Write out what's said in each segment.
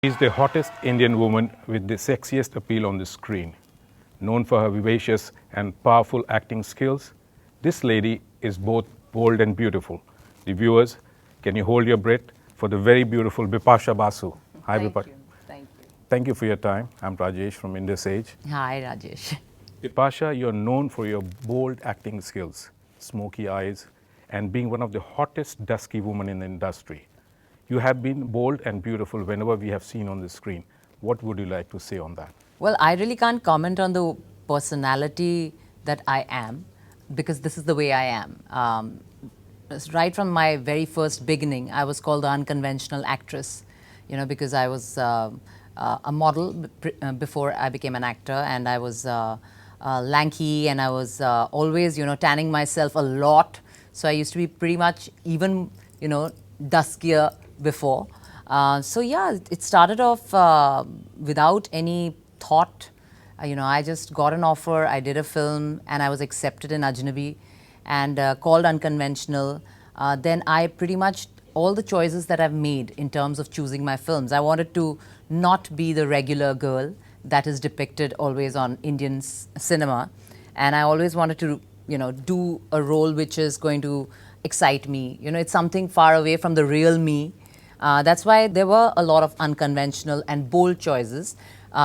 She's the hottest Indian woman with the sexiest appeal on the screen. Known for her vivacious and powerful acting skills, this lady is both bold and beautiful. The viewers, can you hold your breath for the very beautiful Bipasha Basu? Hi, Bipasha. Thank you. Thank you for your time. I'm Rajesh from Indusage. Hi, Rajesh. Bipasha, you're known for your bold acting skills, smoky eyes, and being one of the hottest dusky women in the industry. You have been bold and beautiful whenever we have seen on the screen. What would you like to say on that? Well, I really can't comment on the personality that I am because this is the way I am. Right from my very first beginning, I was called the unconventional actress, because I was a model before I became an actor, and I was lanky, and I was always, tanning myself a lot. So I used to be pretty much even, duskier before. So yeah, it started off without any thought. I just got an offer, I did a film, and I was accepted in Ajnabi and called unconventional. Then I pretty much, all the choices that I've made in terms of choosing my films, I wanted to not be the regular girl that is depicted always on Indian cinema. And I always wanted to, do a role which is going to excite me. It's something far away from the real me. That's why there were a lot of unconventional and bold choices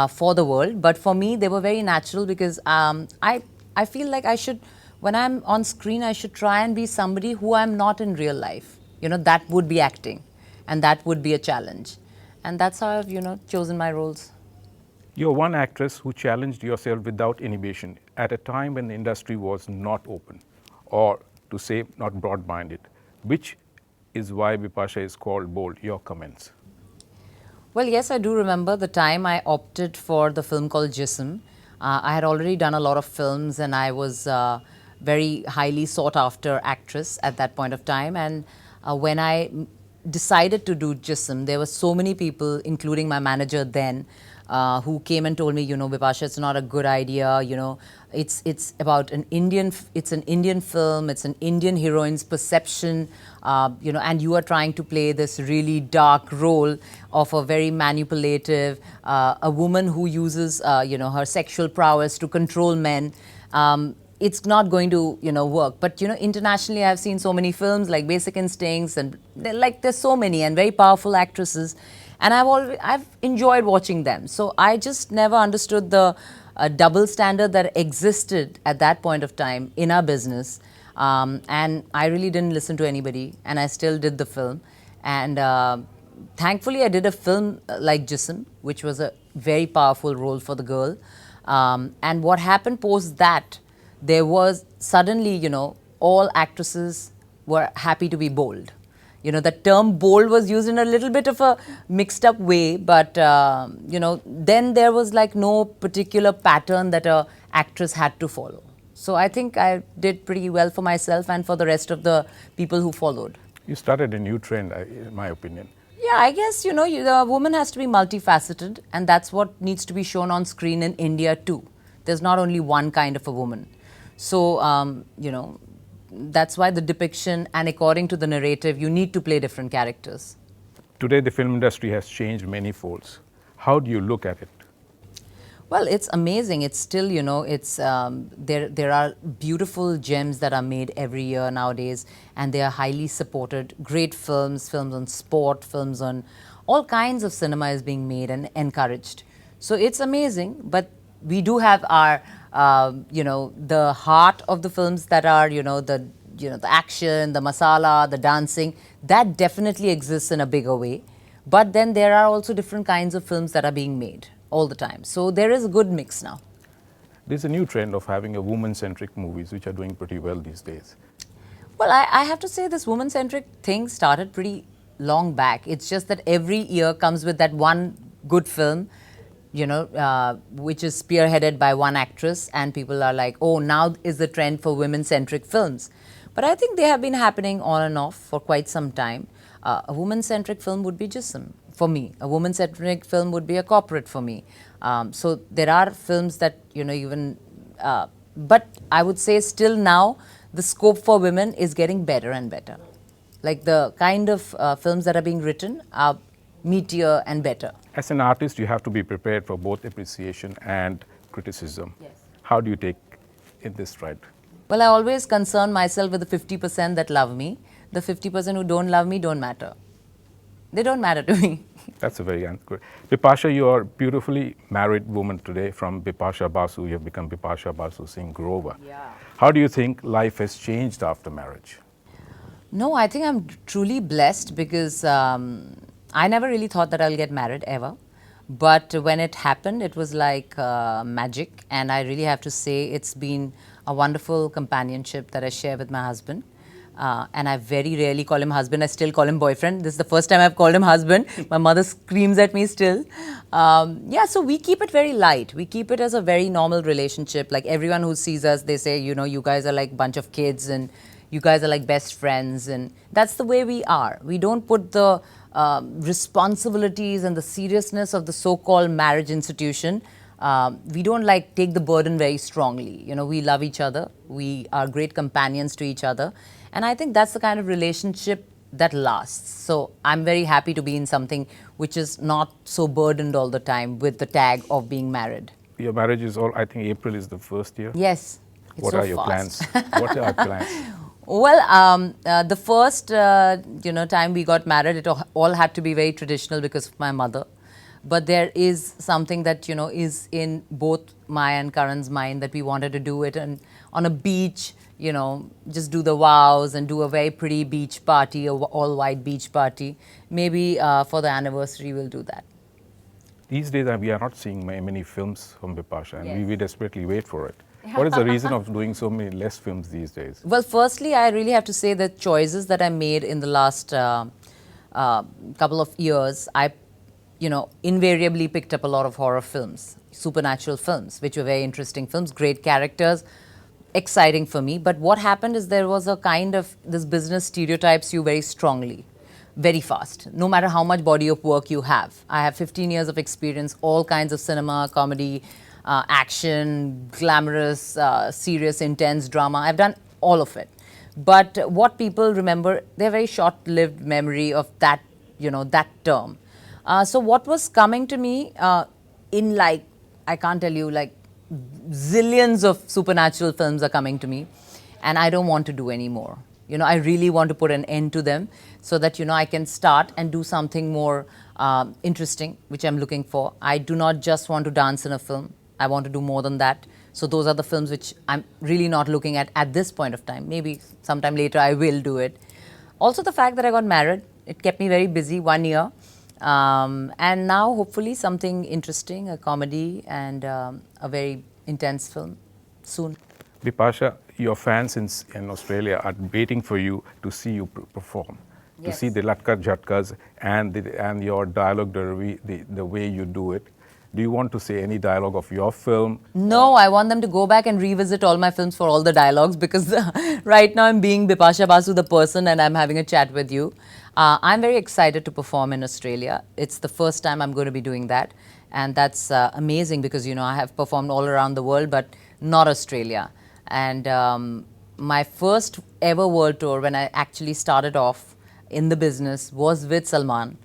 for the world. But for me, they were very natural because I feel like I should, when I'm on screen, I should try and be somebody who I'm not in real life. That would be acting, and that would be a challenge. And that's how I've, chosen my roles. You're one actress who challenged yourself without inhibition at a time when the industry was not open, or to say, not broad-minded, which is why Bipasha is called bold. Your comments. Well, yes, I do remember the time I opted for the film called Jism. I had already done a lot of films, and I was very highly sought after actress at that point of time. And when I decided to do Jism, there were so many people, including my manager then, who came and told me, Bipasha, it's not a good idea. It's about an Indian film, it's an Indian heroine's perception, and you are trying to play this really dark role of a very manipulative, a woman who uses, her sexual prowess to control men. It's not going to, work. But, internationally, I've seen so many films like Basic Instincts, and there's so many and very powerful actresses. And I've enjoyed watching them. So I just never understood the double standard that existed at that point of time in our business. And I really didn't listen to anybody, and I still did the film. And thankfully, I did a film like Jism, which was a very powerful role for the girl. And what happened post that, there was suddenly, all actresses were happy to be bold. The term bold was used in a little bit of a mixed up way, but, then there was like no particular pattern that a actress had to follow. So I think I did pretty well for myself and for the rest of the people who followed. You started a new trend, in my opinion. Yeah, I guess, the woman has to be multifaceted, and that's what needs to be shown on screen in India too. There's not only one kind of a woman. So, that's why the depiction, and according to the narrative, you need to play different characters. Today, the film industry has changed many folds. How do you look at it? Well, it's amazing. It's still, it's there are beautiful gems that are made every year nowadays, and they are highly supported. Great films on sport, films on all kinds of cinema is being made and encouraged. So it's amazing, but we do have our the heart of the films that are, the action, the masala, the dancing, that definitely exists in a bigger way. But then there are also different kinds of films that are being made all the time. So there is a good mix now. There's a new trend of having a woman-centric movies, which are doing pretty well these days. Well, I have to say this woman-centric thing started pretty long back. It's just that every year comes with that one good film, which is spearheaded by one actress, and people are like, oh, now is the trend for women-centric films. But I think they have been happening on and off for quite some time. A woman-centric film would be Jism for me. A woman-centric film would be A Corporate for me. So there are films that, but I would say still now, the scope for women is getting better and better. Like the kind of films that are being written are meatier and better. As an artist, you have to be prepared for both appreciation and criticism. Yes. How do you take in this stride? Well, I always concern myself with the 50% that love me. The 50% who don't love me don't matter. They don't matter to me. That's a very good. Bipasha, you are a beautifully married woman today. From Bipasha Basu, you have become Bipasha Basu Singh Grover. Yeah. How do you think life has changed after marriage? No, I think I'm truly blessed because I never really thought that I'll get married ever. But when it happened, it was like magic. And I really have to say it's been a wonderful companionship that I share with my husband. And I very rarely call him husband. I still call him boyfriend. This is the first time I've called him husband. My mother screams at me still. Yeah, so we keep it very light. We keep it as a very normal relationship. Like everyone who sees us, they say, you know, you guys are like a bunch of kids and you guys are like best friends. And that's the way we are. We don't put the responsibilities and the seriousness of the so-called marriage institution. We don't like take the burden very strongly. You know, we love each other. We are great companions to each other. And I think that's the kind of relationship that lasts. So I'm very happy to be in something which is not so burdened all the time with the tag of being married. Your marriage is all, I think April is the first year. Yes. It's What so are your fast. plans? What are your plans? Well, the first time we got married, it all had to be very traditional because of my mother. But there is something that is in both my and Karan's mind that we wanted to do it on a beach. Just do the vows and do a very pretty beach party, a all-white beach party. Maybe for the anniversary we'll do that. These days we are not seeing many films from Bipasha, and Yes. we desperately wait for it. What is the reason of doing so many less films these days? Well, firstly, I really have to say the choices that I made in the last couple of years, I invariably picked up a lot of horror films, supernatural films, which were very interesting films, great characters, exciting for me. But what happened is there was a kind of, this business stereotypes you very strongly, very fast, no matter how much body of work you have. I have 15 years of experience, all kinds of cinema, comedy, action, glamorous, serious, intense drama. I've done all of it. But what people remember, they're very short-lived memory of that, that term. So what was coming to me in I can't tell you, zillions of supernatural films are coming to me, and I don't want to do any more. I really want to put an end to them so that, I can start and do something more interesting, which I'm looking for. I do not just want to dance in a film. I want to do more than that. So those are the films which I'm really not looking at this point of time. Maybe sometime later I will do it. Also the fact that I got married, it kept me very busy 1 year. And now hopefully something interesting, a comedy and a very intense film soon. Bipasha, your fans in Australia are waiting for you to see you perform, to Yes. see the Latka Jhatkas and your dialogue delivery, the way you do it. Do you want to say any dialogue of your film? No, I want them to go back and revisit all my films for all the dialogues because right now I'm being Bipasha Basu the person and I'm having a chat with you. I'm very excited to perform in Australia. It's the first time I'm going to be doing that. And that's amazing because, I have performed all around the world, but not Australia. And my first ever world tour when I actually started off in the business was with Salman.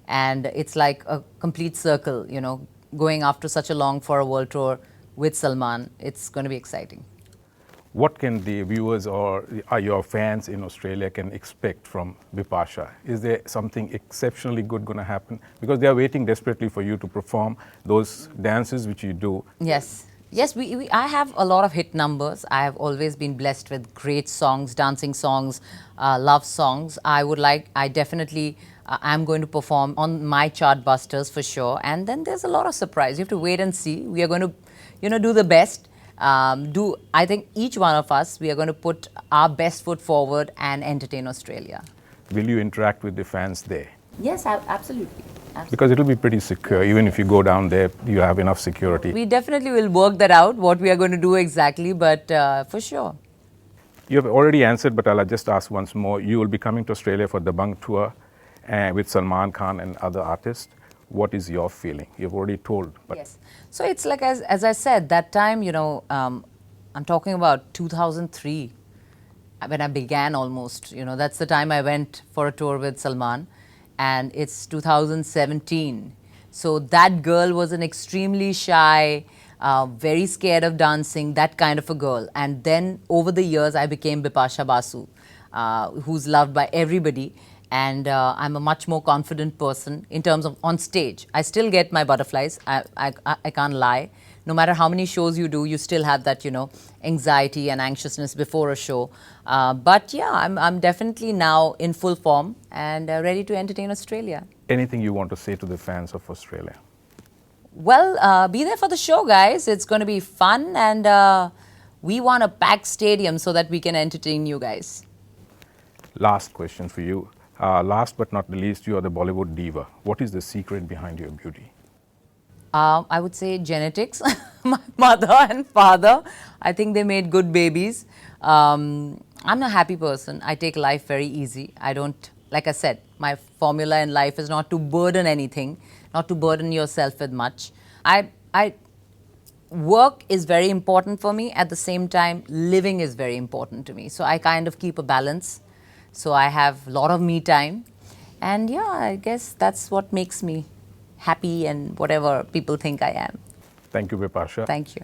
And it's like a complete circle, going after such a long for a world tour with Salman. It's going to be exciting. What can the viewers or your fans in Australia can expect from Bipasha? Is there something exceptionally good going to happen? Because they are waiting desperately for you to perform those dances which you do. Yes. Yes, I have a lot of hit numbers. I have always been blessed with great songs, dancing songs, love songs. I'm going to perform on my chart busters for sure. And then there's a lot of surprise. You have to wait and see. We are going to, do the best. I think each one of us, we are going to put our best foot forward and entertain Australia. Will you interact with the fans there? Yes, absolutely. Because it will be pretty secure. Even if you go down there, you have enough security. We definitely will work that out, what we are going to do exactly, but for sure. You have already answered, but I'll just ask once more. You will be coming to Australia for the Bang tour with Salman Khan and other artists. What is your feeling? You've already told. But Yes. So it's like, as I said, that time, I'm talking about 2003, when I began almost. That's the time I went for a tour with Salman. and it's 2017. So that girl was an extremely shy, very scared of dancing, that kind of a girl. And then over the years, I became Bipasha Basu, who's loved by everybody. And I'm a much more confident person in terms of on stage. I still get my butterflies. I can't lie. No matter how many shows you do, you still have that, anxiety and anxiousness before a show. But yeah, I'm definitely now in full form and ready to entertain Australia. Anything you want to say to the fans of Australia? Well, be there for the show, guys. It's going to be fun, and we want a packed stadium so that we can entertain you guys. Last question for you. Last but not the least, you are the Bollywood diva. What is the secret behind your beauty? I would say genetics. My mother and father, I think they made good babies. I'm a happy person. I take life very easy. I don't, like I said, my formula in life is not to burden anything, not to burden yourself with much. Work is very important for me. At the same time, living is very important to me. So I kind of keep a balance. So I have a lot of me time. And yeah, I guess that's what makes me happy and whatever people think I am. Thank you, Bipasha. Thank you.